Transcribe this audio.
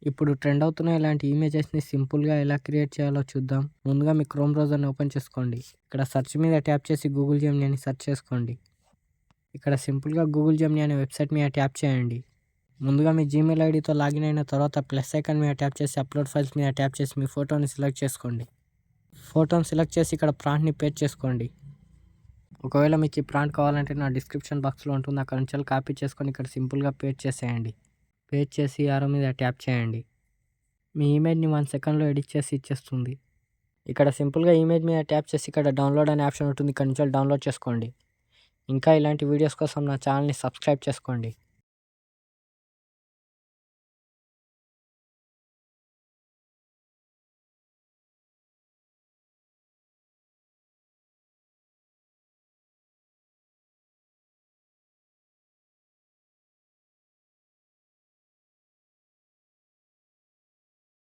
ఇప్పుడు ట్రెండ్ అవుతున్న ఇలాంటి ఇమేజెస్‌ని సింపుల్‌గా ఎలా క్రియేట్ చేయాలో చూద్దాం. ముందుగా మీ క్రోమ్ బ్రౌజర్‌ని ఓపెన్ చేసుకోండి. ఇక్కడ సెర్చ్ మీద ట్యాప్ చేసి గూగుల్ జెమినీ అని సెర్చ్ చేసుకోండి. ఇక్కడ సింపుల్‌గా గూగుల్ జెమినీ అనే వెబ్‌సైట్ మీద ట్యాప్ చేయండి. ముందుగా మీ జీమెయిల్ ఐడీతో లాగిన్ అయిన తర్వాత ప్లస్ ఐకాన్ మీద ట్యాప్ చేసి అప్లోడ్ ఫైల్స్ మీద ట్యాప్ చేసి మీ ఫోటోని సెలెక్ట్ చేసుకోండి. ఫోటోని సెలెక్ట్ చేసి ఇక్కడ ప్రాంప్ట్‌ని పేస్ట్ చేసుకోండి. ఒకవేళ మీకు ఈ ప్రాంప్ట్ కావాలంటే నా డిస్క్రిప్షన్ బాక్స్‌లో ఉంటుంది. అక్కడ నుంచి కాపీ చేసుకొని ఇక్కడ సింపుల్‌గా పేస్ట్ చేసేయండి. పేస్ట్ చేసి యారో మీద ట్యాప్ చేయండి. మీ ఇమేజ్‌ని 1 సెకండ్‌లో ఎడిట్ చేసి ఇచ్చేస్తుంది. ఇక్కడ సింపుల్‌గా ఇమేజ్ మీద ట్యాప్ చేసి ఇక్కడ డౌన్లోడ్ అనే ఆప్షన్ ఉంటుంది. ఇక్కడ నుంచి డౌన్లోడ్ చేసుకోండి. ఇంకా ఇలాంటి వీడియోస్ కోసం నా ఛానల్‌ని సబ్స్క్రైబ్ చేసుకోండి.